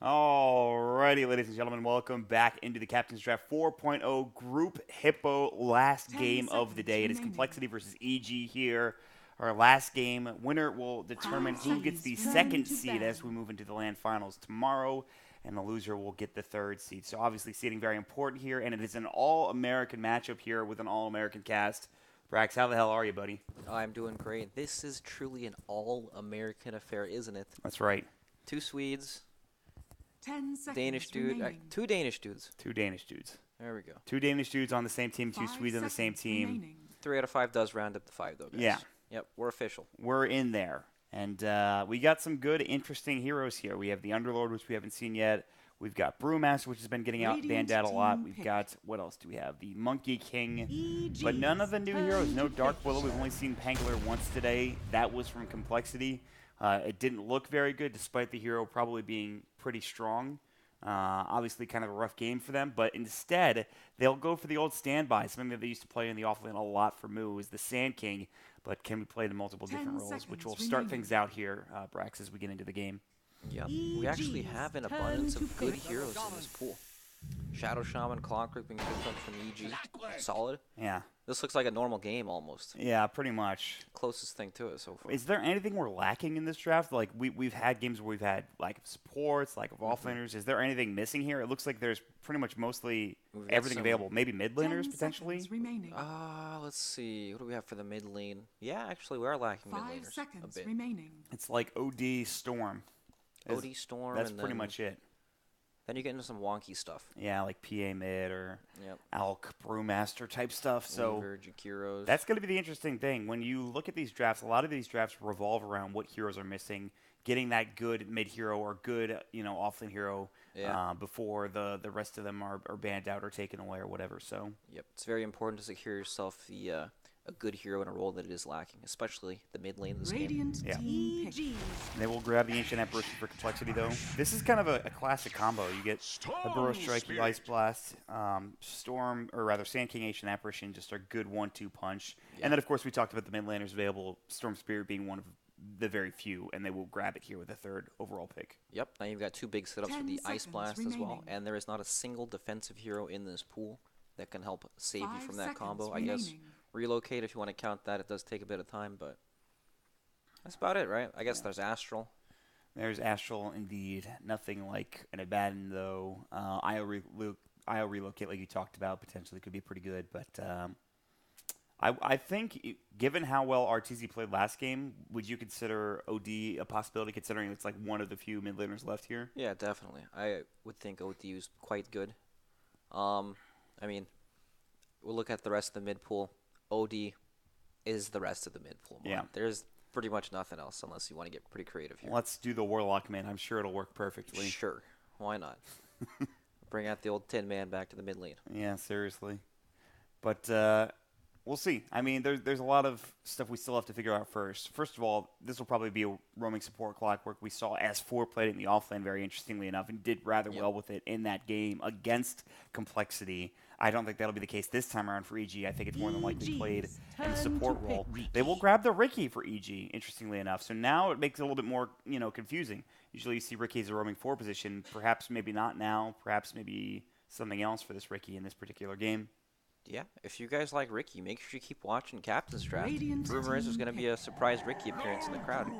Alrighty, ladies and gentlemen, welcome back into the Captain's Draft 4.0 Group Hippo last 10 game of the seconds day. It is remaining. Complexity versus EG here. Our last game. Winner will determine who gets the second seed as we move into the land finals tomorrow, and the loser will get the third seed. So obviously seeding very important here, and it is an all-American matchup here with an all-American cast. Brax, how the hell are you, buddy? I'm doing great. This is truly an all-American affair, isn't it? That's right. Two Swedes, 10 seconds Danish dude, remaining. two Danish dudes. Two Danish dudes. There we go. Two Danish dudes on the same team, two 5 Swedes on the same seconds team. remaining. 3 out of 5 does round up to 5, though, guys. Yeah. Yep, we're official. We're in there. And we got some good, interesting heroes here. We have the Underlord, which we haven't seen yet. We've got Brewmaster, which has been getting banned out a lot. We've got, what else do we have? The Monkey King. But none of the new heroes. No Dark Willow. We've only seen Pangler once today. That was from Complexity. It didn't look very good, despite the hero probably being pretty strong. Obviously kind of a rough game for them, but instead they'll go for the old standby, something that they used to play in the offlane a lot for Moo, is the Sand King, but can be played in multiple 10 different roles, which will seconds start remaining. things out here, Brax, as we get into the game. Yep. We actually have an abundance of good heroes in this pool. Shadow Shaman, Clockwork being picked up from EG. Solid. Yeah. This looks like a normal game almost. Yeah, pretty much. Closest thing to it so far. Is there anything we're lacking in this draft? Like, we've had games where we've had lack of supports, lack of offlaners. Is there anything missing here? It looks like there's pretty much mostly We've got everything some- available. Maybe mid 10 laners, potentially? seconds remaining. Let's see. What do we have for the mid lane? Yeah, actually, we are lacking mid 5 laners a seconds bit. remaining. It's like OD Storm. OD Storm. That's and pretty then, much it. Then you get into some wonky stuff. Yeah, like PA mid or Yep. Alk Brewmaster type stuff. So Weaver, Jakiros. that's going to be the interesting thing. When you look at these drafts, a lot of these drafts revolve around what heroes are missing, getting that good mid hero or good, offlane hero Yeah. before the rest of them are banned out or taken away or whatever. So Yep, it's very important to secure yourself a good hero in a role that it is lacking, especially the mid lane of this game. Radiant Yeah. team pick. they will grab the Ancient Apparition for Complexity, though. This is kind of a classic combo. You get a Burrow Strike, you Ice Blast, Storm, or rather Sand King, Ancient Apparition, just a good 1-2 punch. Yeah. And then, of course, we talked about the mid laners available, Storm Spirit being one of the very few, and they will grab it here with a third overall pick. Yep, now you've got two big setups for 10 the Ice seconds Blast as well, remaining. and there is not a single defensive hero in this pool that can help save you 5 from that seconds combo. I guess remaining. relocate if you want to count that. It does take a bit of time, but that's about it, right? I guess there's Astral. There's Astral, indeed. Nothing like an Abaddon, though. IO Relocate, like you talked about, potentially could be pretty good, but I think, given how well RTZ played last game, would you consider OD a possibility, considering it's like one of the few mid laners left here? Yeah, definitely. I would think OD is quite good. I mean, we'll look at the rest of the mid pool. OD is the rest of the mid pool. Yeah. There's pretty much nothing else unless you want to get pretty creative here. Let's do the Warlock man. I'm sure it'll work perfectly. Sure. Why not? Bring out the old Tin Man back to the mid lane. Yeah, seriously. But we'll see. I mean, there's a lot of stuff we still have to figure out first. First of all, this will probably be a roaming support Clockwork. We saw S4 played it in the offlane, very interestingly enough, and did rather well with it in that game against Complexity. I don't think that'll be the case this time around for EG. I think it's more than likely played in the support role. They will grab the Ricky for EG, interestingly enough. So now it makes it a little bit more, confusing. Usually you see Ricky as a roaming 4 position. Perhaps maybe not now. Perhaps maybe something else for this Ricky in this particular game. Yeah, if you guys like Ricky, make sure you keep watching Captain's Draft. Radiant Rumor is there's team going to be a surprise Ricky appearance in the crowd.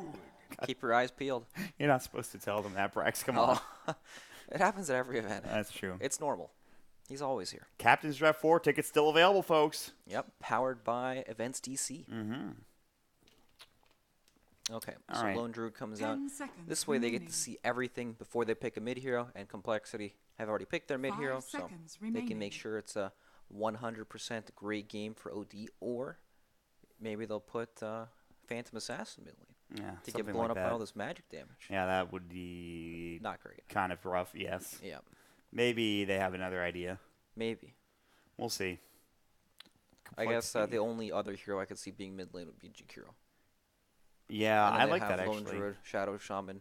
Keep your eyes peeled. You're not supposed to tell them that, Brax. Come on. Oh, it happens at every event. That's true. It's normal. He's always here. Captain's Draft 4 tickets still available, folks. Yep, powered by Events DC. Mm-hmm. Okay, All so right. Lone Druid comes out. 10 seconds This way they get remaining. to see everything before they pick a mid hero, and Complexity have already picked their mid 5 hero, so seconds they can remaining. make sure it's a 100% great game for OD, or maybe they'll put Phantom Assassin mid lane Yeah, to something get blown like up by that. all this magic damage. Yeah, that would be Not great. kind of rough, yes. Yeah, Maybe they have another idea. maybe. We'll see. I guess Complexity. the only other hero I could see being mid lane would be Jakiro. Yeah, And then I they like have that, Lone actually. Druid, Shadow Shaman,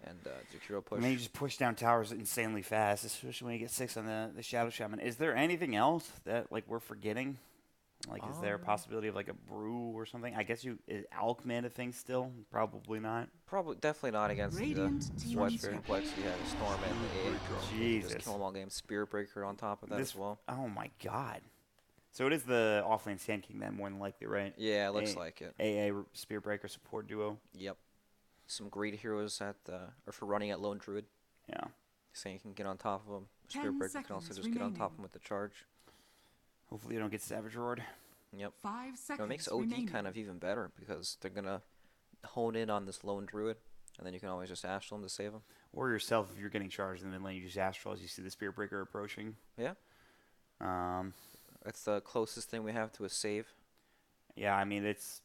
and Jakiro I push. mean, you just push down towers insanely fast, especially when you get 6 on the Shadow Shaman. Is there anything else that, like, we're forgetting? Like, is there a possibility of like a brew or something? I guess is Alchman a thing still? Probably not. Probably, definitely not against Radiant team what script. Complexity has. Storm and the AA. You just Jesus. kill them all game. Spirit Breaker on top of that as well. Oh my God. So it is the offlane Sand King then, more than likely, right? Yeah, it looks like it. AA Spear Breaker support duo. Yep. Some great heroes or for running at Lone Druid. Yeah. Saying you can get on top of them. 10 Spirit Breaker can also seconds just get on top remaining. of them with the charge. Hopefully you don't get Savage Roared. Yep. 5 seconds It makes OD remaining. kind of even better because they're going to hone in on this Lone Druid, and then you can always just Astral him to save him. Or yourself, if you're getting charged in the mid lane, you just Astral as you see the Spear Breaker approaching. Yeah. That's the closest thing we have to a save. Yeah, I mean, it's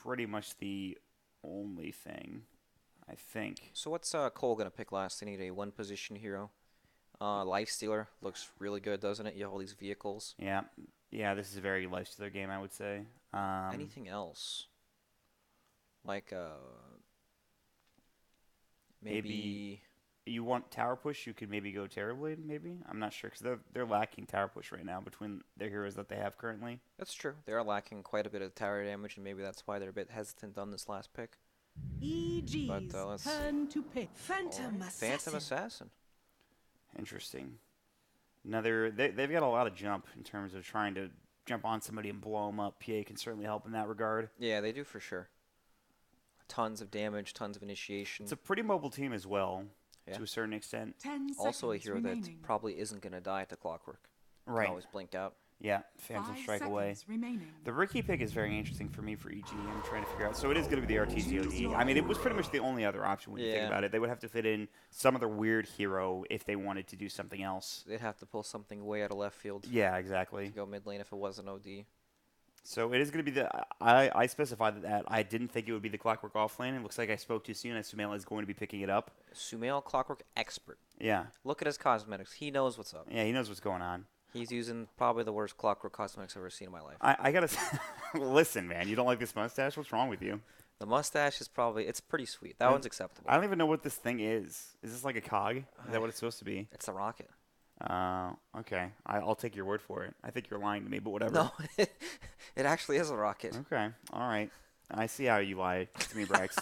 pretty much the only thing, I think. So what's Cole going to pick last? They need a one-position hero. Lifestealer looks really good, doesn't it? You have all these vehicles. Yeah. Yeah, this is a very lifestealer game, I would say. Anything else? Like, maybe... You want Tower Push, you could maybe go Terrorblade, maybe? I'm not sure, because they're lacking Tower Push right now between their heroes that they have currently. That's true. They are lacking quite a bit of tower damage, and maybe that's why they're a bit hesitant on this last pick. EG's But, let's- turn to pick. Phantom Alright, Assassin. Phantom Assassin. Interesting. They've got a lot of jump in terms of trying to jump on somebody and blow them up. PA can certainly help in that regard. Yeah, they do for sure. Tons of damage, tons of initiation. It's a pretty mobile team as well, Yeah. to a certain extent. 10 Also a seconds hero remaining. that probably isn't going to die at the Clockwork. Can Right. always blink out. Yeah, Phantom 5 Strike away. seconds remaining. The Ricky pick is very interesting for me for EG. I'm trying to figure out. So it is going to be the RTZOD. I mean, it was pretty much the only other option when you think Yeah. about it. They would have to fit in some other weird hero if they wanted to do something else. They'd have to pull something way out of left field Yeah, exactly. to go mid lane if it wasn't OD. So it is going to be the. I specified that I didn't think it would be the Clockwork offlane. It looks like I spoke too soon. Sumela is going to be picking it up. Sumail, Clockwork expert. Yeah. Look at his cosmetics. He knows what's up. Yeah, he knows what's going on. He's using probably the worst Clockwork cosmetics I've ever seen in my life. I got to listen, man. You don't like this mustache? What's wrong with you? The mustache is it's pretty sweet. That I- one's acceptable. I don't even know what this thing is. Is this like a cog? Is that what it's supposed to be? It's a rocket. Okay. I'll take your word for it. I think you're lying to me, but whatever. No, it actually is a rocket. Okay. All right. I see how you lie to me, Brax.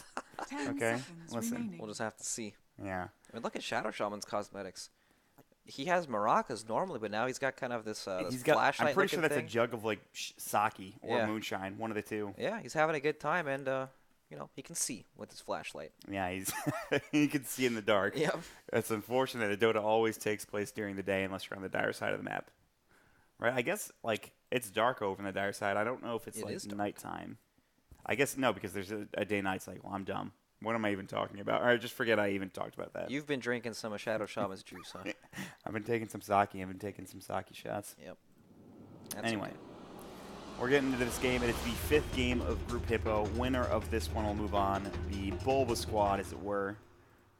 10 Okay, seconds listen. remaining. We'll just have to see. Yeah. I mean, look at Shadow Shaman's cosmetics. He has maracas normally, but now he's got kind of this, this He's got. flashlight I'm pretty sure looking that's thing. a jug of like sake or Yeah. moonshine, one of the two. Yeah, he's having a good time, and he can see with his flashlight. Yeah, he's he can see in the dark. Yep. It's unfortunate that Dota always takes place during the day unless you're on the dire side of the map. Right? I guess like it's dark over on the dire side. I don't know if it's It like is dark. nighttime. I guess no, because there's a day-night cycle. I'm dumb. What am I even talking about? All right, just forget I even talked about that. You've been drinking some of Shadow Shaman's juice, huh? I've been taking some sake. I've been taking some sake shots. Yep. That's Anyway, okay. we're getting into this game. It is the 5th game of Group Hippo. Winner of this one will move on. The Bulba squad, as it were,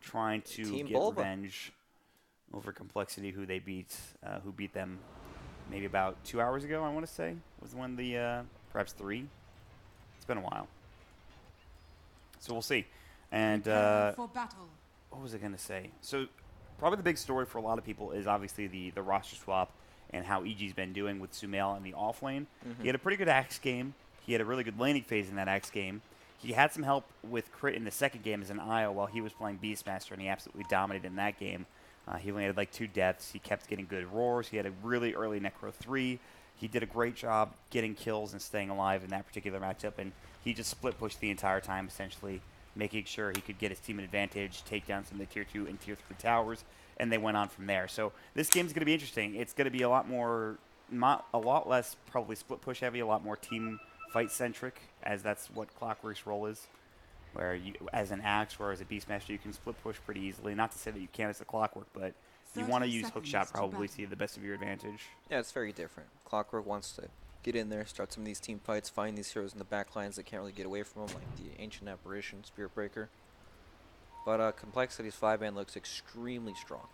trying to Team get Bulba. revenge over Complexity, who beat them maybe about 2 hours ago, I want to say. Was when perhaps 3? It's been a while. So we'll see. And Prepare for battle. what was I going to say? So probably the big story for a lot of people is obviously the roster swap and how EG's been doing with Sumail in the offlane. He had a pretty good Axe game. He had a really good laning phase in that Axe game. He had some help with crit in the second game as an IO while he was playing Beastmaster, and he absolutely dominated in that game. He landed like 2 deaths. He kept getting good roars. He had a really early Necro 3. He did a great job getting kills and staying alive in that particular matchup, and he just split pushed the entire time, essentially, making sure he could get his team an advantage, take down some of the Tier 2 and Tier 3 towers, and they went on from there. So this game's going to be interesting. It's going to be a lot less probably split push heavy, a lot more team fight centric, as that's what Clockwork's role is. Where you, as an Axe or as a Beastmaster, you can split push pretty easily. Not to say that you can't as a Clockwork, but you want to 30 use seconds hookshot to probably battle. to the best of your advantage. Yeah, it's very different. Clockwork wants to get in there, start some of these team fights, find these heroes in the back lines that can't really get away from them, like the Ancient Apparition, Spirit Breaker. But Complexity's 5-man looks extremely strong.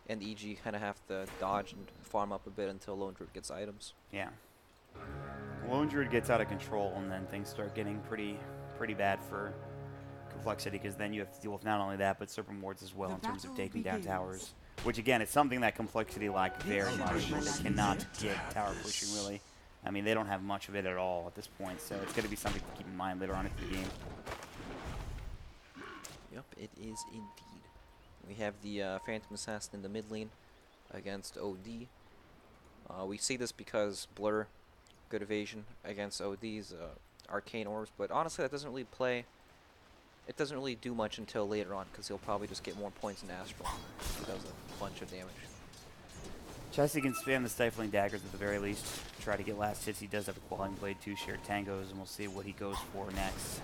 And EG kind of have to dodge and farm up a bit until Lone Druid gets items. Yeah. Lone Druid gets out of control, and then things start getting pretty bad for Complexity, because then you have to deal with not only that, but Serpent Wards as well The in terms of battle taking down begins. towers. Which, again, is something that Complexity lack very much. They cannot get tower pushing, really. I mean, they don't have much of it at all at this point, so it's going to be something to keep in mind later on in the game. Yep, it is indeed. We have the Phantom Assassin in the mid lane against OD. We see this because Blur, good evasion against OD's Arcane Orbs, but honestly that doesn't really play. It doesn't really do much until later on because he'll probably just get more points in Astral. He does a bunch of damage. Chessie can spam the Stifling Daggers at the very least. Try to get last hits. He does have a Quelling Blade, 2 shared tangos, and we'll see what he goes for next.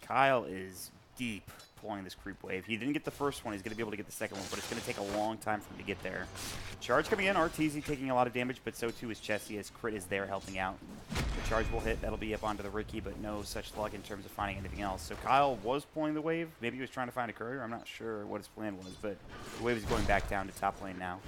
Kyle is deep pulling this creep wave. He didn't get the first one. He's going to be able to get the second one, but it's going to take a long time for him to get there. Charge coming in. RTZ taking a lot of damage, but so too is Chessie as Crit is there helping out. The charge will hit. That'll be up onto the Ricky, but no such luck in terms of finding anything else. So Kyle was pulling the wave. Maybe he was trying to find a courier. I'm not sure what his plan was, but the wave is going back down to top lane now.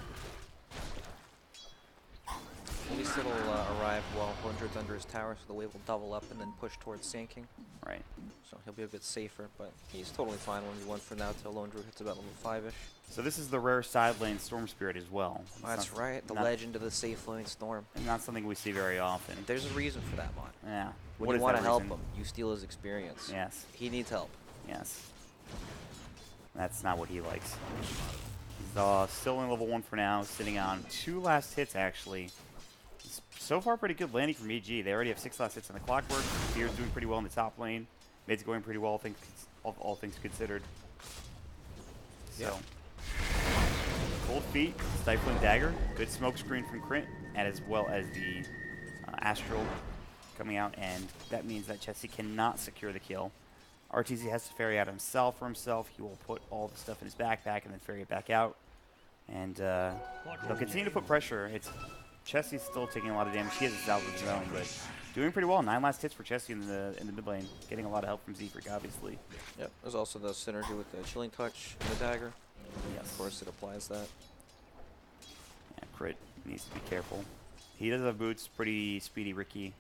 At least it'll arrive while 100's under his tower, so the wave will double up and then push towards sinking. Right. So he'll be a bit safer, but he's totally fine 1v1 for now till Lone Druid hits about level 5-ish. So this is the rare side lane Storm Spirit as well. That's right, the legend of the safe lane Storm. Not something we see very often. There's a reason for that mod. Yeah. When you want to help him, you steal his experience. Yes. He needs help. Yes. That's not what he likes. He's still in level 1 for now, sitting on 2 last hits actually. So far, pretty good landing from EG. They already have 6 last hits on the Clockwork. Fear's doing pretty well in the top lane. Mid's going pretty well, all things considered. So, Cold Feet, Stifling Dagger, good smoke screen from Crit, and as well as the Astral coming out, and that means that Chessie cannot secure the kill. RTZ has to ferry out himself for himself. He will put all the stuff in his backpack and then ferry it back out. And he'll continue to put pressure. Chessie's still taking a lot of damage. He has a salvage of his own, but doing pretty well. 9 last hits for Chessie in the mid lane. Getting a lot of help from Z-Freak, obviously. Yep, there's also the synergy with the Chilling Touch and the Dagger. Yes. Of course, it applies that. Yeah, Crit needs to be careful. He does have boots. Pretty speedy Ricky.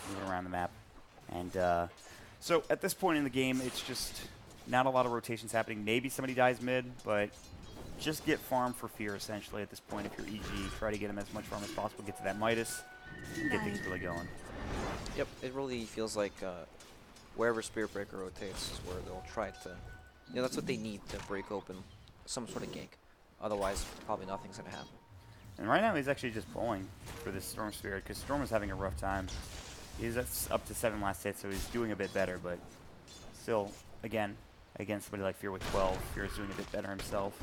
Moving around the map. And so at this point in the game, it's just not a lot of rotations happening. Maybe somebody dies mid, but just get farm for Fear, essentially, at this point. If you're EG, try to get him as much farm as possible, get to that Midas, and get things really going. Yep, it really feels like wherever Spirit Breaker rotates is where they'll try to... You know, that's what they need to break open some sort of gank. Otherwise, probably nothing's going to happen. And right now, he's actually just pulling for this Storm Spirit, because Storm is having a rough time. He's up to 7 last hits, so he's doing a bit better, but still, again, against somebody like Fear with 12, Fear is doing a bit better himself.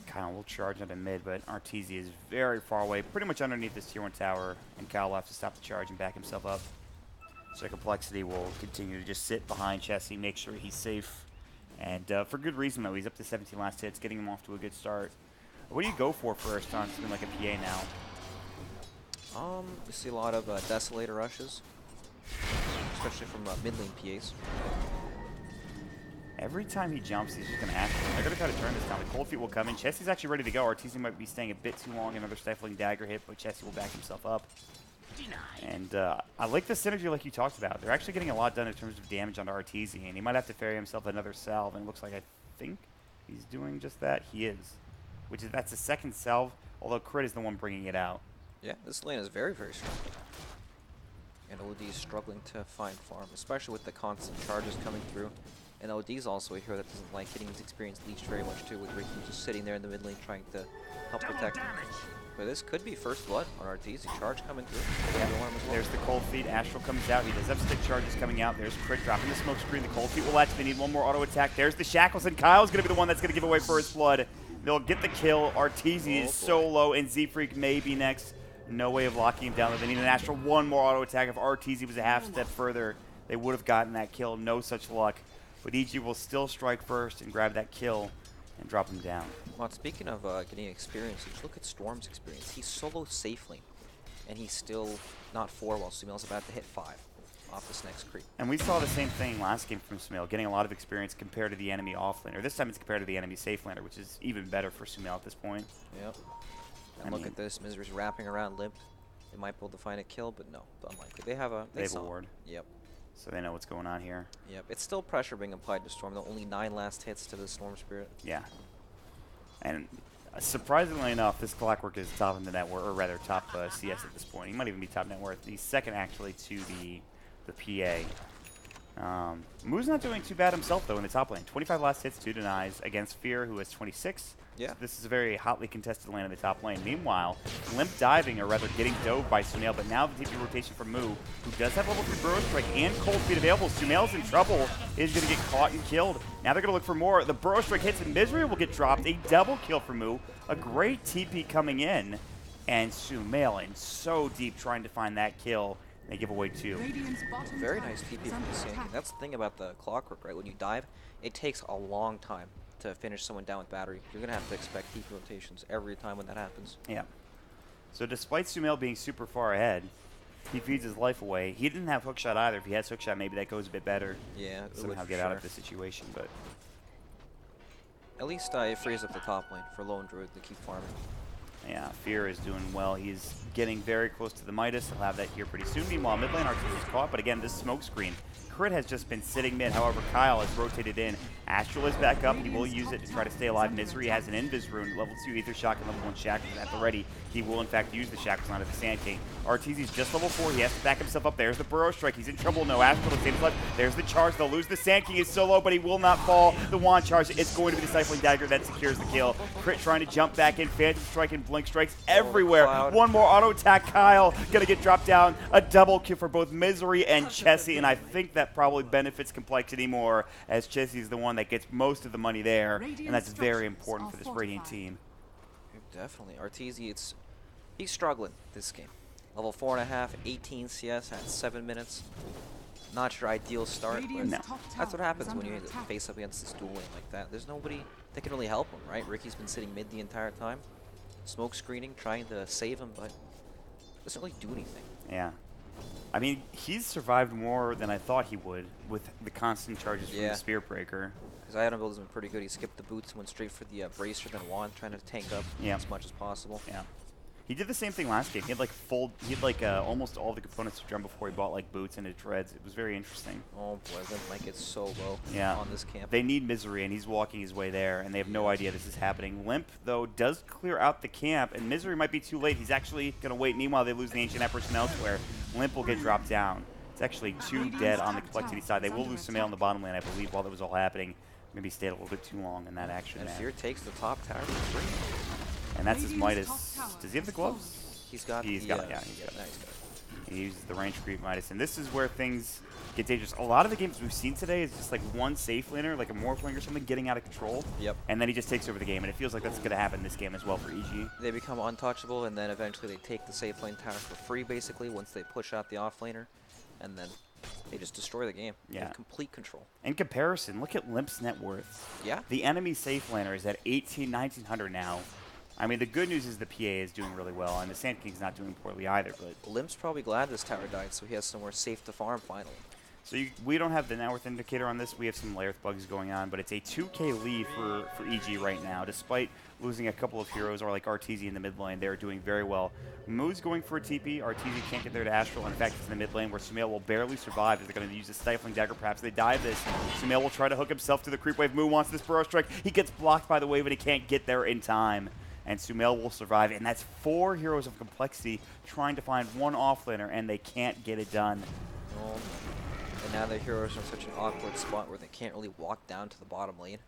Kyle will charge into mid, but RTZ is very far away, pretty much underneath this tier 1 tower, and Kyle will have to stop the charge and back himself up. So Complexity will continue to just sit behind Chessie, make sure he's safe. And for good reason, though. He's up to 17 last hits, getting him off to a good start. What do you go for first on something like a PA now? You see a lot of Desolator rushes, especially from mid lane PAs. Every time he jumps, he's just going to ask him. They're going to try to turn this down. The Cold Feet will come in. Chessie's actually ready to go. RTZ might be staying a bit too long. Another Stifling Dagger hit, but Chessie will back himself up. And I like the synergy like you talked about. They're actually getting a lot done in terms of damage onto RTZ, and he might have to ferry himself another salve, and it looks like I think he's doing just that. He is. That's the second salve, although Crit is the one bringing it out. Yeah, this lane is very, very strong. And OD is struggling to find farm, especially with the constant charges coming through. And OD is also a hero that doesn't like getting his experience leached very much too, with Ricky just sitting there in the mid lane trying to help protect him. But this could be first blood on RTZ. Charge coming through. Yeah. There's the Cold Feet. Astral comes out. He does have stick charges coming out. There's Crit dropping the smoke screen. The Cold Feet will latch. They need one more auto attack. There's the Shackles, and Kyle's going to be the one that's going to give away first blood. They'll get the kill. RTZ is so low, and Z-Freak may be next. No way of locking him down. They need an Astral. One more auto attack. If RTZ was a half step further, they would have gotten that kill. No such luck. But EG will still strike first and grab that kill and drop him down. Well, speaking of getting experience, just look at Storm's experience. He's solo safe lane, and he's still not 4 while Sumail's about to hit 5 off this next creep. And we saw the same thing last game from Sumail, getting a lot of experience compared to the enemy offlaner. This time it's compared to the enemy safe laner, which is even better for Sumail at this point. Yep. And look at this, Misery's wrapping around Limp. They might be able to find a kill, but no, unlikely. They have a ward. Yep. So they know what's going on here. Yep. It's still pressure being applied to Storm, though. Only 9 last hits to the Storm Spirit. Yeah. And Surprisingly enough, this Clockwork is top in the net worth, or rather top CS at this point. He might even be top net worth. He's second actually to the PA. Moo's not doing too bad himself though in the top lane. 25 last hits, 2 denies against Fear, who has 26. Yeah. So this is a very hotly contested lane in the top lane. Meanwhile, limp diving, or rather getting dove by Sumail, but now the TP rotation from Moo, who does have level 3 Burrow Strike and Cold Feet available. Sumail's in trouble. He's going to get caught and killed. Now they're going to look for more. The Burrow Strike hits and Misery will get dropped. A double kill for Moo. A great TP coming in. And Sumail in so deep trying to find that kill. They give away 2. Very nice TP from the Sand King. That's the thing about the Clockwork, right? When you dive, it takes a long time to finish someone down with battery. You're going to have to expect TP rotations every time when that happens. Yeah. So despite Sumail being super far ahead, he feeds his life away. He didn't have hookshot either. If he has hookshot, maybe that goes a bit better. Yeah, it Somehow would get for out sure. of the situation, but At least it frees up the top lane for Lone Druid to keep farming. yeah, Fear is doing well. He's getting very close to the Midas. He'll have that here pretty soon. Meanwhile, mid lane Artis is caught, but again, this smoke screen. Crit has just been sitting mid. However, Kyle has rotated in. Astral is back up. He will use it to try to stay alive. Misery has an Invis rune, level 2 Ether Shock and level 1 Shackles at the ready. He will, in fact, use the Shackles onto the Sand King. Arteezy's just level 4. He has to back himself up. There's the Burrow Strike. He's in trouble. No Astral to save his life. There's the charge. They'll lose the Sand King. Is solo, but he will not fall. The Wand charge. It's going to be the Stifling Dagger that secures the kill. Crit trying to jump back in. Phantom Strike and Blink Strikes everywhere. Cloud. One more auto attack. Kyle going to get dropped down. A double kill for both Misery and Chessie, and I think that probably benefits Complexity more, as Chessie is the one that gets most of the money there, and that's very important for this Radiant team. Definitely. Arteezy, he's struggling this game. Level 4.5, 18 CS at 7 minutes. Not your ideal start, but No. that's what happens when you face up against this duel lane like that. There's nobody that can really help him, right? Ricky's been sitting mid the entire time, smoke screening, trying to save him, but doesn't really do anything. Yeah. I mean, he's survived more than I thought he would with the constant charges from the Spear Breaker. His item build has been pretty good. He skipped the boots and went straight for the bracer, then wand, trying to tank up as much as possible. Yeah. He did the same thing last game. He had like almost all the components to drum before he bought like boots and his dreads. It was very interesting. Oh boy, Limp might get so low on this camp. They need Misery, and he's walking his way there, and they have no idea this is happening. Limp, though, does clear out the camp, and Misery might be too late. He's actually going to wait. Meanwhile, they lose the Ancient Empress from elsewhere. Limp will get dropped down. It's actually 2 dead on the Complexity side. They will lose Sumail in the bottom lane, I believe, while that was all happening. Maybe stayed a little bit too long in that action. And Fear takes the top tower for free. And that's his Midas. Does he have the gloves? He's got it. He's got it. He uses the range creep Midas, and this is where things get dangerous. A lot of the games we've seen today is just like one safe laner, like a Morphling or something, getting out of control. Yep. And then he just takes over the game, and it feels like that's going to happen this game as well for EG. They become untouchable, and then eventually they take the safe lane tower for free, basically, once they push out the off laner, and then they just destroy the game. They have complete control. In comparison, look at Limp's net worth. Yeah. The enemy safe laner is at 1900 now. I mean, the good news is the PA is doing really well, and the Sand King's not doing poorly either. But Limp's probably glad this tower died, so he has somewhere safe to farm finally. So we don't have the net worth indicator on this. We have some Lairth bugs going on, but it's a 2K lead for EG right now. Despite losing a couple of heroes, or like Arteezy in the mid lane, they're doing very well. Moo's going for a TP. Arteezy can't get there to Astral, and in fact, it's in the mid lane where Sumail will barely survive. They're going to use the Stifling Dagger. Perhaps they dive this. Sumail will try to hook himself to the creep wave. Moo wants this Burrow Strike. He gets blocked by the wave, and he can't get there in time. And Sumail will survive, and that's 4 heroes of Complexity trying to find one offlaner, and they can't get it done. Oh. And now their heroes are in such an awkward spot where they can't really walk down to the bottom lane.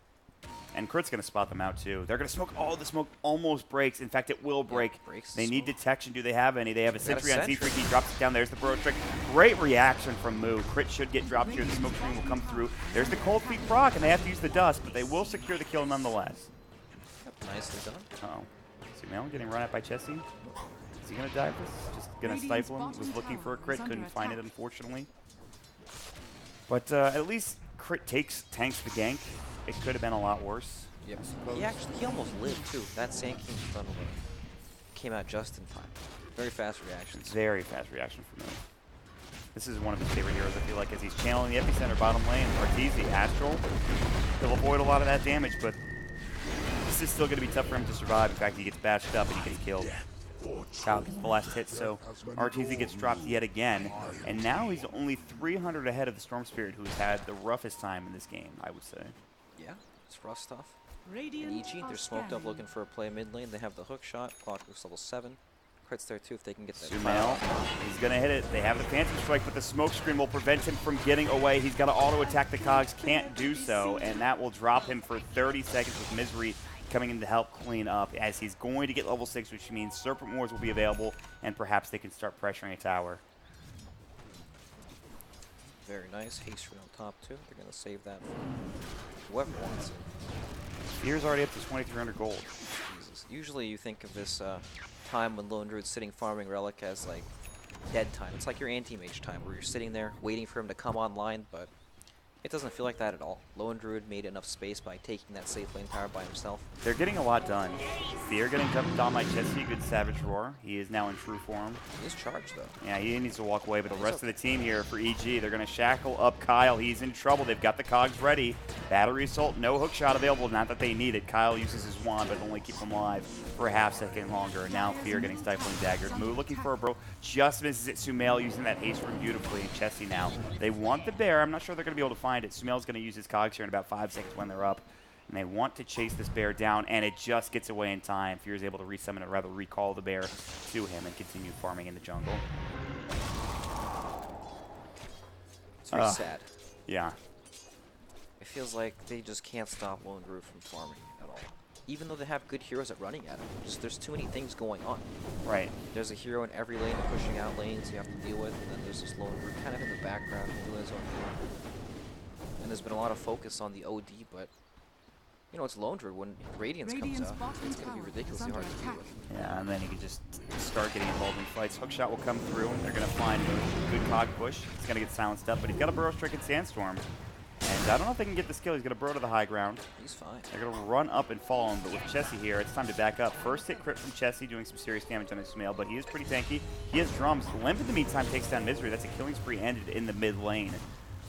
And Crit's going to spot them out, too. They're going to smoke. Oh, the smoke almost breaks. In fact, it will break. They need detection. Do they have any? They have a Sentry on C3. He drops it down. There's the Burrow Strike. Great reaction from Moo. Crit should get dropped here. The smoke screen will come through. There's the Cold Feet proc, and they have to use the dust, but they will secure the kill nonetheless. Yep, nicely done. Uh-oh. Sumail getting run at by Chessie. Is he going to dive this? Just going to stifle him. Was looking for a crit. Couldn't find it, unfortunately. But at least Crit tanks the gank. It could have been a lot worse. Yep. He almost lived, too. That Sand King stun came out just in time. Very fast reactions. Very fast reaction from him. This is one of his favorite heroes, I feel like, as he's channeling the epicenter bottom lane. Arteezy, Astral. He'll avoid a lot of that damage, but this is still going to be tough for him to survive. In fact, he gets bashed up and he gets killed. Kyle gets the last hit, so Arteezy gets dropped yet again. And now he's only 300 ahead of the Storm Spirit, who's had the roughest time in this game, I would say. Yeah, it's rough stuff. And Radiant EG, are they're smoked up scanning. looking for a play mid lane. They have the hook shot. Clockwork's level 7. Crits there too if they can get that. Sumail, he's going to hit it. They have the Phantom Strike, but the smoke screen will prevent him from getting away. He's got to auto-attack the Cogs, can't do so, and that will drop him for 30 seconds with Misery coming in to help clean up, as he's going to get level 6, which means Serpent Wars will be available, and perhaps they can start pressuring a tower. Very nice. Haste on top too. They're going to save that for whoever wants it. Fear's already up to 2,300 gold. Jesus. Usually you think of this time when Lone Druid's sitting farming Relic as like dead time. It's like your anti-mage time where you're sitting there waiting for him to come online, but it doesn't feel like that at all. Lone Druid made enough space by taking that safe lane tower by himself. They're getting a lot done. Fear getting jumped on by Chessie, good Savage Roar. He is now in true form. He's charged though. Yeah, he needs to walk away, but the rest of the team here for EG, they're going to shackle up Kyle. He's in trouble. They've got the Cogs ready. Battery Assault, no hook shot available. Not that they need it. Kyle uses his wand, but only keep him alive for a half second longer. And now Fear getting Stifling Daggered. Moo looking for a bro. Just misses it. Sumail using that haste room beautifully. And Chessie now. They want the bear. I'm not sure they're going to be able to find it. Sumail's going to use his Cogs here in about 5 seconds when they're up. And they want to chase this bear down, and it just gets away in time. Fear is able to resummon, or rather recall the bear to him and continue farming in the jungle. It's very sad. Yeah. It feels like they just can't stop Lone Druid from farming at all. Even though they have good heroes at running at him. Just, there's too many things going on. Right. There's a hero in every lane pushing out lanes you have to deal with, and then there's this Lone Druid kind of in the background doing his own thing. And there's been a lot of focus on the OD, but you know, it's Lone Druid. When Radiance comes out, it's going to be ridiculously hard to deal with. Yeah, and then he can just start getting involved in fights. Hookshot will come through, and they're going to find a good cog push. He's going to get silenced up, but he's got a Burrow Strike and Sandstorm. And I don't know if they can get the skill. He's going to burrow to the high ground. He's fine. They're going to run up and follow him, but with Chessie here, it's time to back up. First hit crit from Chessie, doing some serious damage on his Sumail, but he is pretty tanky. He has drums. Limp in the meantime takes down Misery. That's a killing spree ended in the mid lane.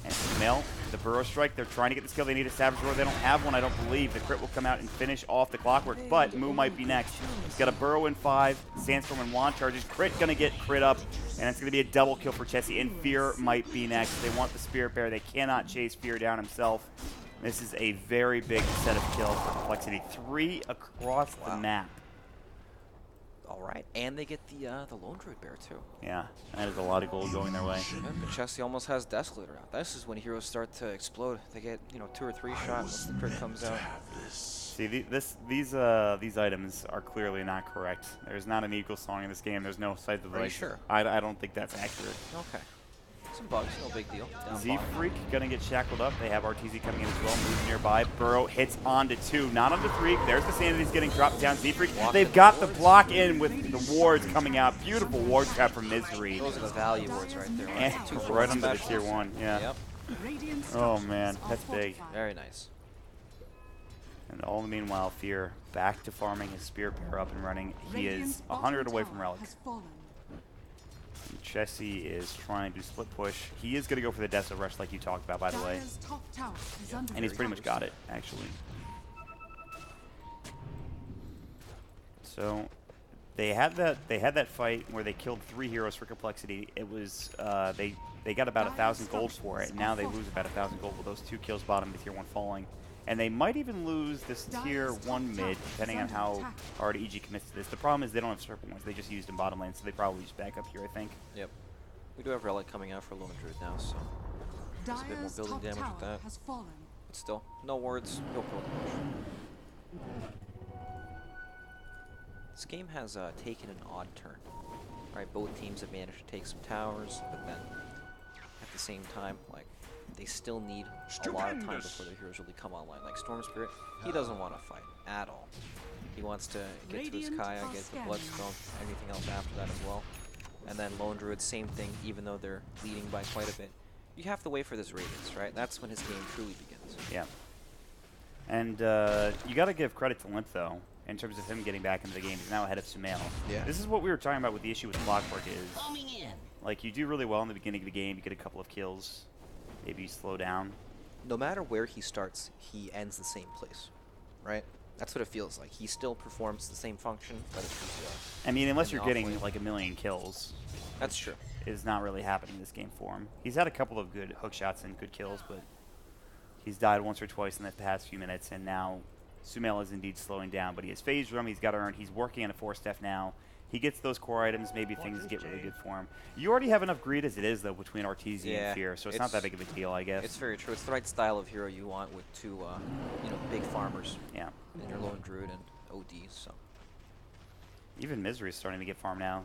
And Sumail, the Burrow Strike, they're trying to get the skill. They need a Savage Roar. They don't have one, I don't believe. The crit will come out and finish off the Clockwork, but Moo might be next. He's got a Burrow in 5, Sandstorm and Wand charges. Crit going to get crit up, and it's going to be a double kill for Chessie, and Fear might be next. They want the Spirit Bear. They cannot chase Fear down himself. This is a very big set of kills for Complexity. 3 across the map. All right, and they get the Lone Druid Bear too. Yeah, that is a lot of gold going their way. Yeah, but Chessie almost has Desolator out. This is when heroes start to explode. They get, you know, 2 or 3 shots once the crit comes out. See, these items are clearly not correct. There's not an equal song in this game. There's no site device. Are you sure? I don't think that's accurate. Okay. Some bugs, no big deal. Down Z bottom. Freak gonna get shackled up. They have RTZ coming in as well. Moves nearby. Burrow hits onto 2, not onto 3. There's the Sanity's getting dropped down. Z Freak. They've got the block in with the wards coming out. Beautiful ward trap from Misery. Those are the value wards right there. And Two right under the specials. tier 1. Yeah. Yep. Oh man, that's big. Very nice. And all the meanwhile, Fear back to farming his Spirit Bear up and running. He is 100 away from Relic. Chessie is trying to split push. He is going to go for the Deso Rush like you talked about, by the way. And he's pretty much got it, actually. So they had that fight where they killed 3 heroes for Complexity. It was they got about 1,000 gold for it, and now they lose about 1,000 gold with those 2 kills bottom of tier 1 falling. And they might even lose this tier 1 mid, depending on how hard EG commits to this. The problem is they don't have Serpent Ones. They just used in bottom lane, so they probably just back up here, I think. Yep. We do have Relic coming out for Lone Druid now, so there's a bit more building damage with that. But still, no wards, no building damage. This game has taken an odd turn. Right, both teams have managed to take some towers, but then at the same time, like, they still need a lot of time before their heroes really come online. Like Storm Spirit, he doesn't want to fight at all. He wants to get to his Kaya, get the Bloodstone, everything else after that as well. And then Lone Druid, same thing, even though they're leading by quite a bit. You have to wait for this Radiance, right? That's when his game truly begins. Yeah. And you got to give credit to Limp, though, in terms of him getting back into the game. He's now ahead of Sumail. Yeah. This is what we were talking about with the issue with Clockwork is, like, you do really well in the beginning of the game, you get a couple of kills, maybe you slow down. No matter where he starts, he ends the same place, right? That's what it feels like. He still performs the same function, but it's just, I mean, unless in you're the getting, off-lane. like, a million kills. That's true. Is not really happening in this game for him. He's had a couple of good hook shots and good kills, but he's died once or twice in the past few minutes, and now Sumail is indeed slowing down, but he has phase drum. He's got Earn. He's working on a 4-step now. He gets those core items. Maybe things get really good for him. You already have enough greed as it is, though, between Arteezy and Fear, so it's not that big of a deal, I guess. It's very true. It's the right style of hero you want with two, big farmers. Yeah. And your lone druid and ODs. So. Even Misery is starting to get farmed now.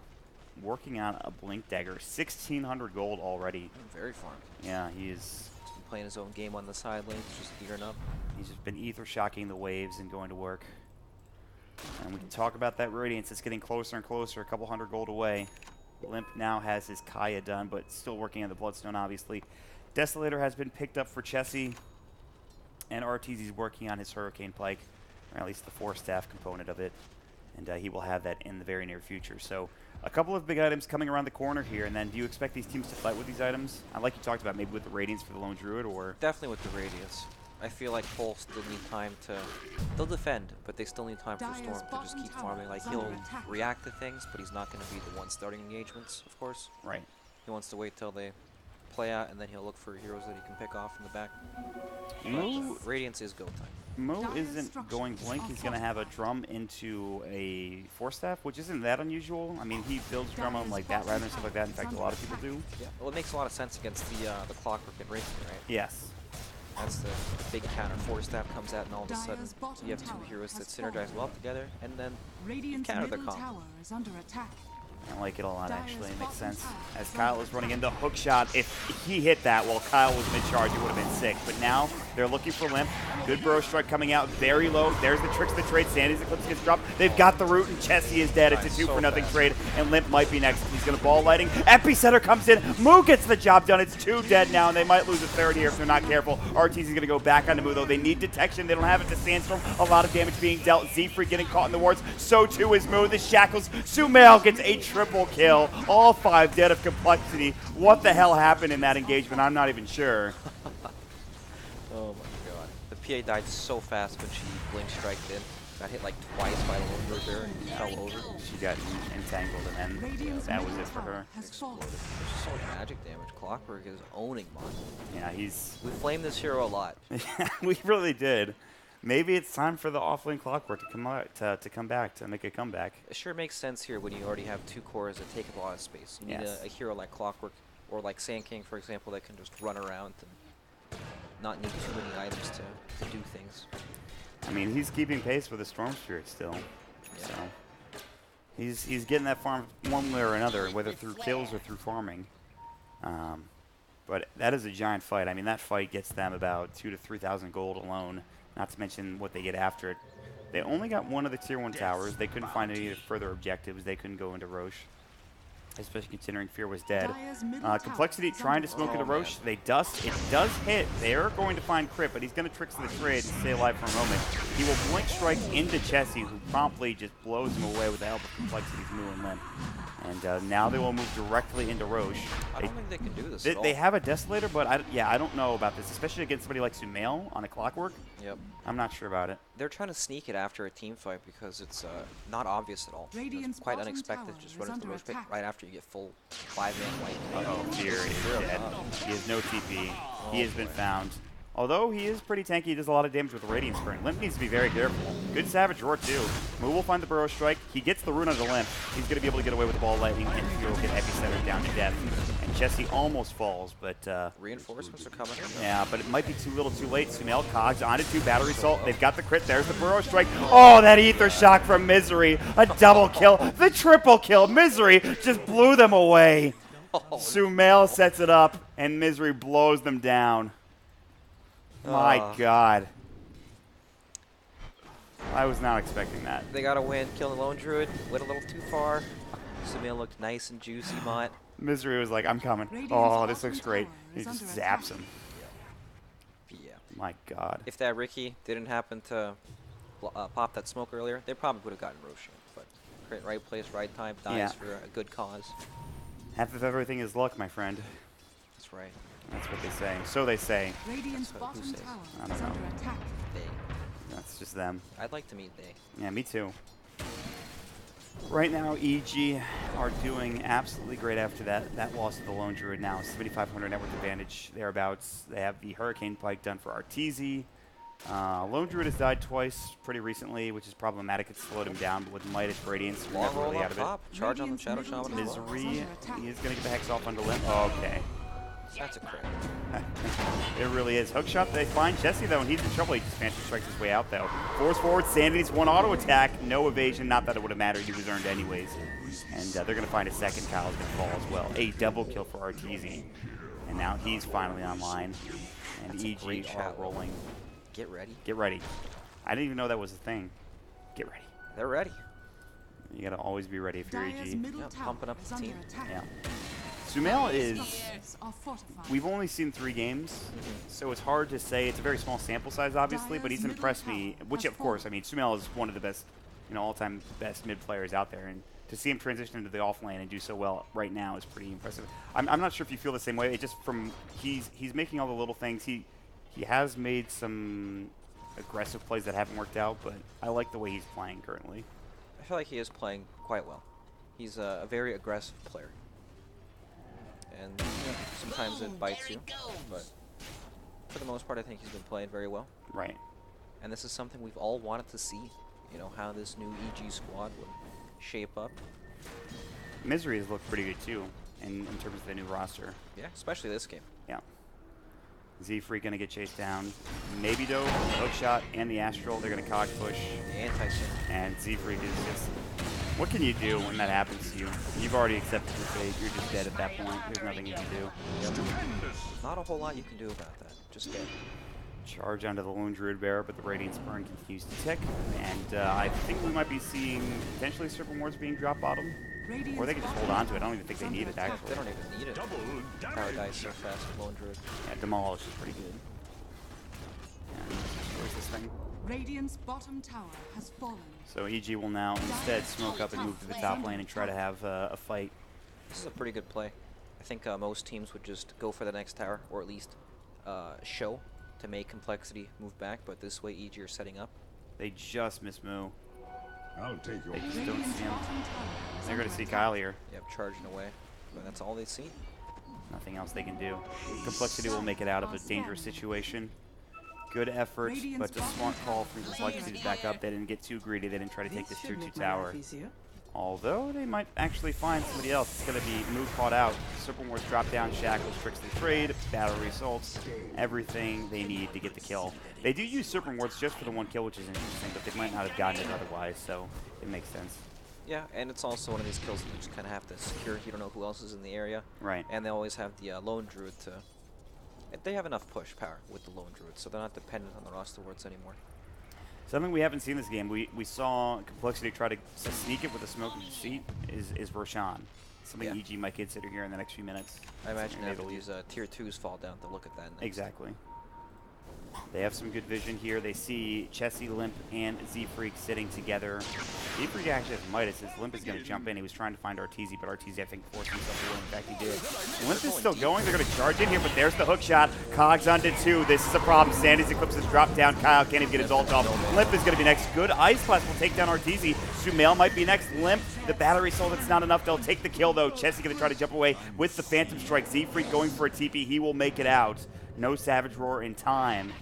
Working on a Blink Dagger. 1,600 gold already. Very farmed. Yeah, he is. He's been playing his own game on the side lanes, just gearing up. He's just been ether shocking the waves and going to work. And we can talk about that Radiance. It's getting closer and closer, a couple hundred gold away. Limp now has his Kaya done, but still working on the Bloodstone, obviously. Desolator has been picked up for Chessie, and Arteezy's working on his Hurricane Pike, or at least the 4-staff component of it. And he will have that in the very near future. So a couple of big items coming around the corner here, and then do you expect these teams to fight with these items? Like you talked about, maybe with the Radiance for the Lone Druid, or? Definitely with the Radiance. I feel like Pole still need time to... They'll defend, but they still need time for Storm to just keep farming. Like, he'll react to things, but he's not going to be the one starting engagements, of course. Right. He wants to wait till they play out, and then he'll look for heroes that he can pick off in the back. Radiance is go time. Mo isn't going Blink. He's going to have a drum into a 4-staff, which isn't that unusual. I mean, he builds drum on like that rather and stuff like that. In fact, a lot of people do. Yeah, well, it makes a lot of sense against the Clockwork and Ricky, right? Yes. That's the big counter 4-staff comes out, and all of a sudden you have two heroes that synergize well together, and then counter their combo. I like it a lot, actually. It makes sense. As Kyle is running into hook shot, if he hit that while Kyle was mid-charge, it would have been sick. But now they're looking for Limp. Good Burrow Strike coming out very low. There's the tricks of the trade. Sandy's Eclipse gets dropped. They've got the root, and Chessie is dead. It's a 2-for-0 trade, and Limp might be next. He's going to ball lighting. Epicenter comes in. Moo gets the job done. It's 2 dead now, and they might lose a third here if they're not careful. Arteezy's going to go back onto Moo, though. They need detection. They don't have it to Sandstorm. A lot of damage being dealt. Z-Free getting caught in the wards. So too is Moo. The Shackles. Sumail gets a triple kill. All 5 dead of Complexity. What the hell happened in that engagement? I'm not even sure. Oh my god. The PA died so fast when she blink striked in. Got hit like twice by the Lone there and fell over. She got entangled, and then that was it for her. Exploded. There's so much magic damage. Clockwork is owning Mon. Yeah, he's... We flamed this hero a lot. We really did. Maybe it's time for the offlane Clockwork to come out, to come back, to make a comeback. It sure makes sense here when you already have 2 cores that take a lot of space. You need a hero like Clockwork, or like Sand King, for example, that can just run around and not need too many items to do things. I mean, he's keeping pace with the Storm Spirit still. Yeah. So he's getting that farm one way or another, whether through kills or through farming. But that is a giant fight. I mean, that fight gets them about 2,000 to 3,000 gold alone. Not to mention what they get after it. They only got one of the tier 1 towers. They couldn't find any further objectives. They couldn't go into Roche, especially considering Fear was dead. Complexity trying to smoke into Roche. It does hit. They are going to find Crit, but he's going to trick to the trade and stay alive for a moment. He will Blink Strike into Chessie, who promptly just blows him away with the help of Complexity's Moo and Limp. And now they will move directly into Roche. I don't think they can do this at all. They have a Desolator, but I don't know about this, especially against somebody like Sumail on a Clockwork. Yep. I'm not sure about it. They're trying to sneak it after a team fight because it's not obvious at all. It's quite unexpected. Just run into the Roche pick right after you get full 5-man white. Uh-oh, Fear is dead. He has no TP. He has been found. Although he is pretty tanky, he does a lot of damage with the Radiance Burn. Limp needs to be very careful. Good Savage Roar, too. Moo will find the Burrow Strike. He gets the rune onto Limp. He's going to be able to get away with the Ball Lightning, and Fear will get Epicenter down to death. And Chessie almost falls, but... Reinforcements are coming in. Yeah, but it might be too little too late. Sumail Cogs onto 2 Battery Assault. They've got the crit. There's the Burrow Strike. Oh, that Ether Shock from Misery. A double kill. The triple kill. Misery just blew them away. Sumail sets it up, and Misery blows them down. My God. I was not expecting that. They got to win. Kill the Lone Druid. Went a little too far. Sumail looked nice and juicy, Mott. Misery was like, I'm coming. Oh, this looks great. He just zaps him. Yeah. My God. If that Ricky didn't happen to pop that smoke earlier, they probably would have gotten Roshan. But right place, right time, dies for a good cause. Half of everything is luck, my friend. That's right. That's what they say. So they say. Radiant's bottom says? tower I don't is know. under attack. They. That's just them. I'd like to meet they. Yeah, me too. Right now, EG are doing absolutely great after that loss to the Lone Druid now. 7,500 network advantage thereabouts. They have the Hurricane Pike done for Arteezy. Lone Druid has died twice pretty recently, which is problematic. It slowed him down, but with Midas Radiance, we're Long never roll really out up of it. top. Charge on the Shadow Radiant's Shaman middle as well. tower. Misery, Under attack. he is going to get the Hex off onto Limp. Oh, okay. That's a crit. It really is. Hookshot, they find Jesse, though, and he's in trouble. He just managed to strike his way out, though. Force forward, Sanity's one auto attack. No evasion. Not that it would have mattered. He was earned anyways. And they're going to find a second. Kyle's going to fall as well. A double kill for Arteezy. And now he's finally online. And That's a EG great are chat. rolling. Get ready. Get ready. I didn't even know that was a thing. Get ready. They're ready. You got to always be ready if you're Dire's EG. middle Yep, tower pumping up is the under team. attack. Yeah. Sumail is... Structures are fortified. We've only seen 3 games, so it's hard to say. It's a very small sample size, obviously, but he's Dire's impressed middle me. tower Which, has of course, I fallen. mean, Sumail is one of the best, all-time best mid players out there, and to see him transition into the off lane and do so well right now is pretty impressive. I'm not sure if you feel the same way. It just from he's making all the little things. He has made some aggressive plays that haven't worked out, but I like the way he's playing currently. I feel like he is playing quite well. He's a very aggressive player. And sometimes it bites you, but for the most part, I think he's been playing very well. Right. And this is something we've all wanted to see. You know, how this new EG squad would shape up. Misery has looked pretty good too in terms of the new roster. Yeah, especially this game. Yeah. Z-Freak gonna get chased down. Maybe though, the hookshot and the Astral, they're gonna cog push. The anti-sim. And Z-Freak is just... What can you do when that happens to you? You've already accepted your fate. You're just dead at that point. There's nothing you can do. Not a whole lot you can do about that. Just dead. Charge onto the Lone Druid Bearer, but the Radiance Burn continues to tick. And I think we might be seeing potentially Serpent Wards being drop bottom. Or they can just hold on to it. I don't even think they need it, actually. They don't even need it. Power dies so fast with Lone Druid. Yeah, Demolish is pretty good. And where's this thing? Radiant's bottom tower has fallen. So EG will now instead smoke up and move to the top lane and try to have a fight. This is a pretty good play. I think most teams would just go for the next tower, or at least show to make Complexity move back, but this way EG are setting up. They just miss Moo. I'll take your They just don't Radiant's see him. bottom tower is They're going to under see attack. Kyle here. Yep, charging away. But that's all they see. Nothing else they can do. Complexity will make it out of a dangerous situation. Good effort, but a smart call from Complexity to back up. They didn't get too greedy. They didn't try to take this 2-2 tower. Although they might actually find somebody else. It's going to be Moo caught out. Serpent Wards drop down, Shackles, tricks the trade, battery assaults, everything they need to get the kill. They do use Serpent Wards just for the 1 kill, which is interesting, but they might not have gotten it otherwise, so it makes sense. Yeah, and it's also one of these kills that you just kind of have to secure. You don't know who else is in the area. Right. And they always have the Lone Druid to... They have enough push power with the Lone Druid, so they're not dependent on the roster wards anymore. Something we haven't seen this game, we saw Complexity try to sneak it with a smoke and deceit, is Roshan. Something Yeah. EG might consider here in the next few minutes. I imagine Maybe after they'll these tier 2s fall down, they'll look at that next. Exactly. They have some good vision here. They see Chessie, Limp, and Z-Freak sitting together. Z-Freak actually has Midas. His Limp is going to jump in. He was trying to find Arteezy, but Arteezy, I think, forced himself away. In fact, he did. Limp is still going. They're going to charge in here, but there's the hook shot. Cogs onto 2. This is a problem. Sandy's Eclipse has dropped down. Kyle can't even get his ult off. Limp is going to be next. Good Ice Blast will take down Arteezy. Sumail might be next. Limp, the battery soul, that's not enough. They'll take the kill, though. Chessie going to try to jump away with the Phantom Strike. Z-Freak going for a TP. He will make it out. No Savage Roar in time.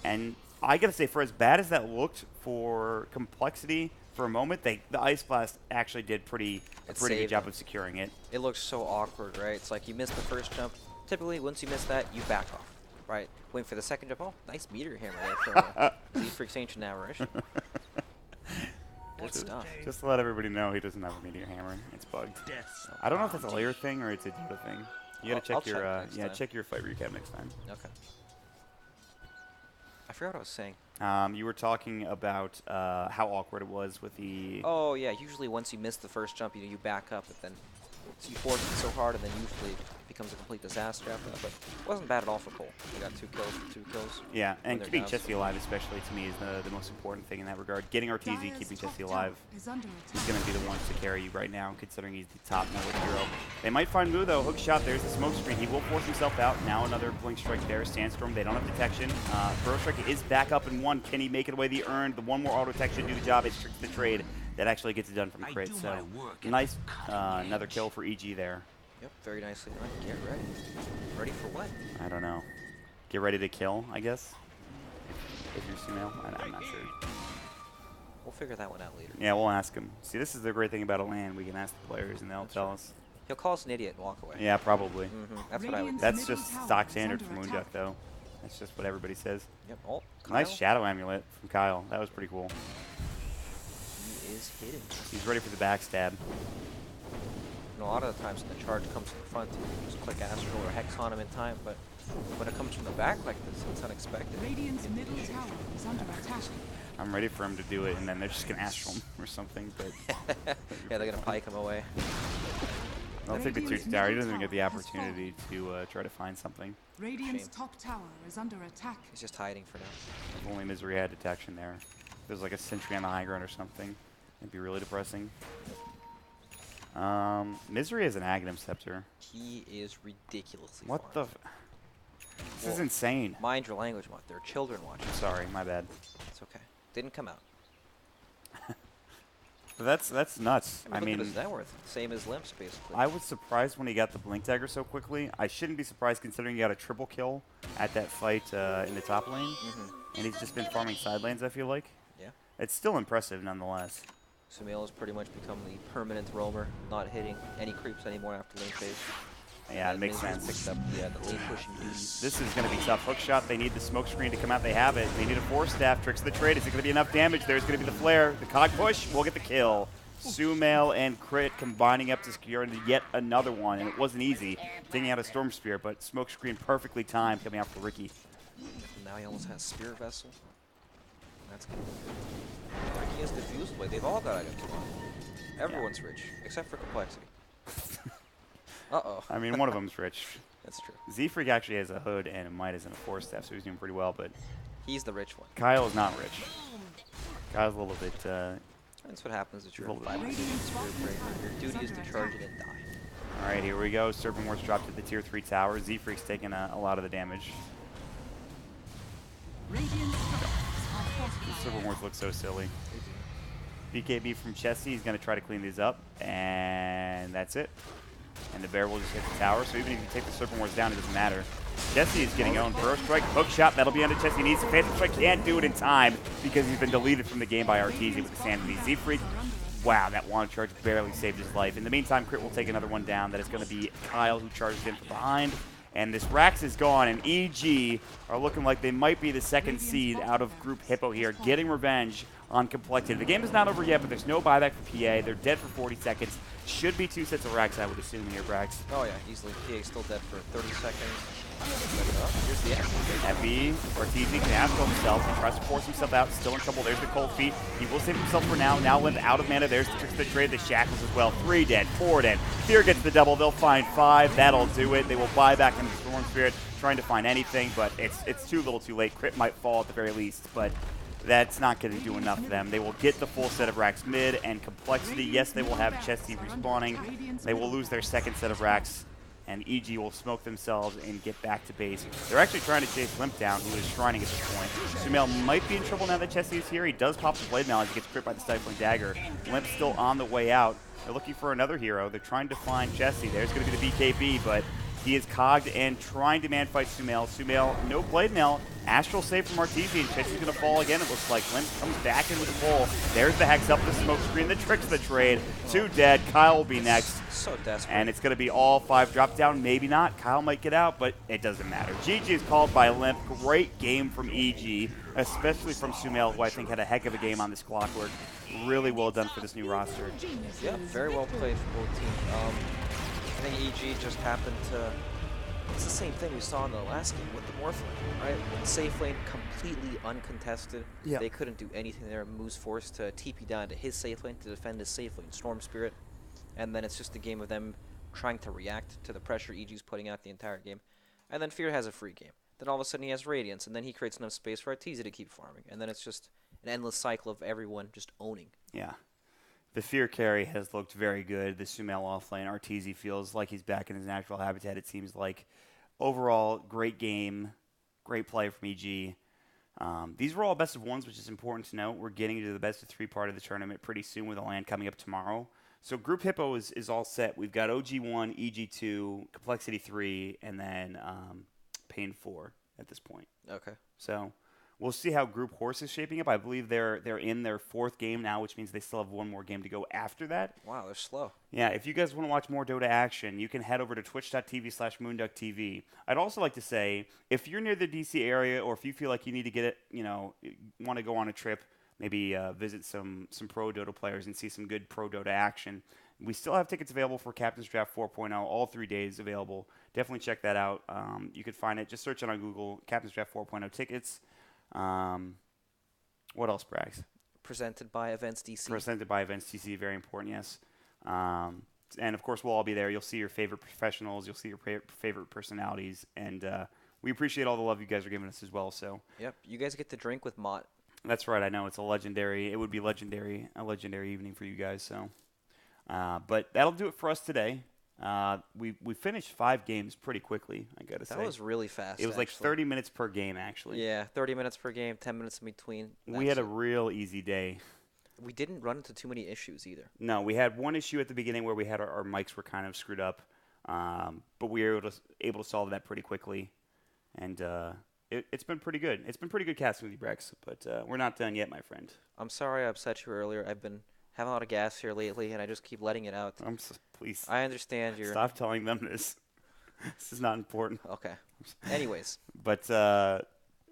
And I gotta say, for as bad as that looked for Complexity for a moment, the Ice Blast actually did a pretty good saved job them. of securing it. It looks so awkward, right? It's like you missed the first jump. Typically, once you miss that, you back off, right? Wait for the second jump. Oh, nice meteor hammer there for Z-Freak's Ancient Apparition. Good stuff. Just to let everybody know, he doesn't have a Meteor Hammer. It's bugged. I don't know if that's a layer thing or it's a Dota thing. You gotta I'll check your check next time. check your fight recap next time. Okay. I forgot what I was saying. You were talking about how awkward it was with the. Oh yeah, usually once you miss the first jump, you back up, but then you force it so hard, and then usually it becomes a complete disaster after that. But it wasn't bad at all for Cole. He got 2 kills with 2 kills. Yeah, and they're keeping down. Chessie alive, especially to me, is the most important thing in that regard. Getting Arteezy, Dire's keeping top Chessie tower alive. is under He's attack. going to be the one to carry you right now, considering he's the top network hero. They might find Moo, though. Hook shot, there's the smoke screen. He will force himself out. Now another Blink Strike there. Sandstorm, they don't have detection. Burrow Strike is back up in 1. Can he make it away the earned? The 1 more auto attack should do the job. It's Tricks the Trade. That actually gets it done from crit. So nice, another kill for EG there. Yep, very nicely done. Get ready. Ready for what? I don't know. Get ready to kill, I guess. if you're Sumail. I'm not sure. We'll figure that one out later. Yeah, we'll ask him. See, this is the great thing about a LAN. We can ask the players, and they'll That's tell right. us. He'll call us an idiot and walk away. Yeah, probably. That's what I would do. That's just stock standard for Moonduck, though. That's just what everybody says. Yep. Oh, Nice Kyle. Shadow Amulet from Kyle. That was pretty cool. He is hidden. He's ready for the backstab. A lot of the times when the charge comes from the front, you can just click Astral or Hex on him in time, but when it comes from the back like this, it's unexpected. Radiant's middle tower is under attack. I'm ready for him to do it, and then they're just going to Astral him or something. But Yeah, they're going to pike him away. I'll take the 2 tower. He doesn't even get the opportunity to try to find something. Radiant's Shame. top tower is under attack. He's just hiding for now. Only Misery had detection there. If there's like a sentry on the high ground or something, it'd be really depressing. Misery has an Aghanim Scepter. He is ridiculously What the? farmed. This is insane. Mind your language, Mutt. There are children watching. Sorry, my bad. It's okay. Didn't come out. But that's nuts. I mean, look at his net worth. Same as Limps, basically. I was surprised when he got the Blink Dagger so quickly. I shouldn't be surprised considering he got a triple kill at that fight in the top lane. And he's just been farming side lanes, I feel like. Yeah. It's still impressive nonetheless. Sumail has pretty much become the permanent roamer, not hitting any creeps anymore after lane phase. Yeah, it makes Misery's sense. picked up the lane pushing duties. This is going to be tough. Hook shot, they need the smoke screen to come out. They have it. They need a 4-staff. Tricks of the trade. Is it going to be enough damage? There's going to be the flare. The cog push will get the kill. Sumail and Crit combining up to secure yet another one, and it wasn't easy. Taking out a Storm Spear, but smoke screen perfectly timed coming out for Ricky. Now he almost has Spear Vessel. That's good. Ricky has Diffused Blade. They've all got items on. Everyone's rich, except for Complexity. Uh-oh. I mean, one of them's rich. That's true. Z-Freak actually has a hood and a Midas and a 4-staff, so he's doing pretty well, but He's the rich one. Kyle is not rich. Kyle's a little bit, That's what happens if you're a a little bit. 5 Spirit Breaker. Your duty is to charge it and die. Alright, here we go. Serpent Ward's dropped to the tier 3 tower. Z-Freak's taking a lot of the damage. Radiant's structures are fortified. Serpent Wards look so silly. BKB from Chessie. He's going to try to clean these up, and that's it. And the bear will just hit the tower, so even if you take the Serpent Wards down, it doesn't matter. Chessie is getting owned. Burrow Strike, hook shot, that'll be under Chessie. He needs to Phantom Strike, can't do it in time because he's been deleted from the game by Arteezy with the Sanity. Z-Freak, wow, that wand charge barely saved his life. In the meantime, Crit will take another one down. That is going to be Kyle who charged in from behind. And this Rax is gone, and EG are looking like they might be the second seed out of Group Hippo here, getting revenge on Complexity. The game is not over yet, but there's no buyback for PA. They're dead for 40 seconds. Should be 2 sets of Rax, I would assume here, Brax. Oh yeah, easily. PA still dead for 30 seconds. Oh, here's the action. Heavy, Arteezy can astral himself. He tries to force himself out, still in trouble. There's the cold feet. He will save himself for now. Now Limp out of mana. There's the tricks of the trade, the shackles as well. 3 dead, 4 dead. Fear gets the double. They'll find 5. That'll do it. They will buy back into the Storm Spirit, trying to find anything, but it's too little too late. Crit might fall at the very least, but that's not going to do enough for them. They will get the full set of Rax mid and Complexity. Yes, they will have Chessie respawning. They will lose their second set of Rax, and EG will smoke themselves and get back to base. They're actually trying to chase Limp down, who is shrining at this point. Sumail might be in trouble now that Chessie is here. He does pop the blade mail as he gets crit by the Stifling Dagger. Limp's still on the way out. They're looking for another hero. They're trying to find Chessie. There's going to be the BKB, but he is cogged and trying to man-fight Sumail. Sumail, no blade mail. Astral save from Arteezy, and Chessie's going to fall again, it looks like. Limp comes back in with the pull. There's the Hex up the smoke screen, the tricks of the trade. 2 dead. Kyle will be next. So desperate. And it's going to be all 5 drop down. Maybe not. Kyle might get out, but it doesn't matter. GG is called by Limp. Great game from EG, especially from Sumail, who I think had a heck of a game on this Clockwork. Really well done for this new roster. Yeah, very well played for both teams. I think EG just happened to... It's the same thing we saw in the last game with the Morphling, right? Safe lane completely uncontested. Yeah. They couldn't do anything there. Moose forced to TP down to his safe lane to defend his safe lane, Storm Spirit. And then it's just a game of them trying to react to the pressure EG's putting out the entire game. And then Fear has a free game. Then all of a sudden he has Radiance, and then he creates enough space for Arteezy to keep farming. And then it's just an endless cycle of everyone just owning. Yeah. The Fear carry has looked very good. The Sumail offlane, Arteezy feels like he's back in his natural habitat, it seems like. Overall, great game, great play from EG. These were all best of ones, which is important to note. We're getting into the best of 3 part of the tournament pretty soon with a LAN coming up tomorrow. So Group Hippo is all set. We've got OG1, EG2, Complexity 3, and then Pain 4 at this point. Okay. So We'll see how Group Horse is shaping up. I believe they're in their 4th game now, which means they still have one more game to go after that. Wow, they're slow. Yeah, if you guys want to watch more Dota action, you can head over to twitch.tv/moonducktv. I'd also like to say, if you're near the DC area or if you feel like you need to get it, want to go on a trip, maybe visit some pro Dota players and see some good pro Dota action, we still have tickets available for Captain's Draft 4.0, all 3 days available. Definitely check that out. You could find it. Just search it on Google, Captain's Draft 4.0 tickets. What else, Brax? Presented by Events DC. Presented by Events DC, very important, yes. And of course, we'll all be there. You'll see your favorite professionals. You'll see your favorite personalities, and we appreciate all the love you guys are giving us as well. So. Yep, you guys get to drink with Mott. That's right. I know it's a legendary. It would be a legendary evening for you guys. So, but that'll do it for us today. We finished 5 games pretty quickly, I gotta say. That was really fast. It was like 30 minutes per game, actually. Yeah, 30 minutes per game, 10 minutes in between. We had a real easy day. We didn't run into too many issues either. No, we had one issue at the beginning where we had our mics were kind of screwed up, but we were able to solve that pretty quickly, and it's been pretty good. It's been pretty good casting with you, Brex, but we're not done yet, my friend. I'm sorry I upset you earlier. I've been having a lot of gas here lately, and I just keep letting it out. Please. I understand you're... Stop telling them this. This is not important. Okay. Anyways. But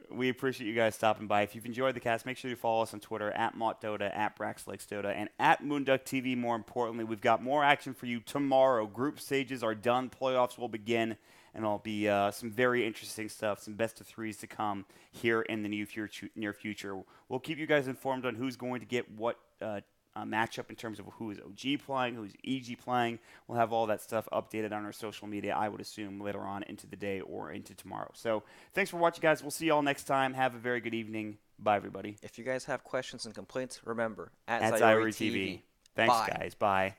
we appreciate you guys stopping by. If you've enjoyed the cast, make sure you follow us on Twitter, @MottDota, @BraxLakesDota, and @MoonduckTV, more importantly. We've got more action for you tomorrow. Group stages are done. Playoffs will begin. And there'll be some very interesting stuff, some best-of-3s to come here in the near future. We'll keep you guys informed on who's going to get what matchup in terms of who is OG playing, who's EG playing. We'll have all that stuff updated on our social media, I would assume, later on into the day or into tomorrow. So thanks for watching, guys. We'll see you all next time. Have a very good evening. Bye, everybody. If you guys have questions and complaints, remember, @ZyoriTV. Thanks, guys. Bye.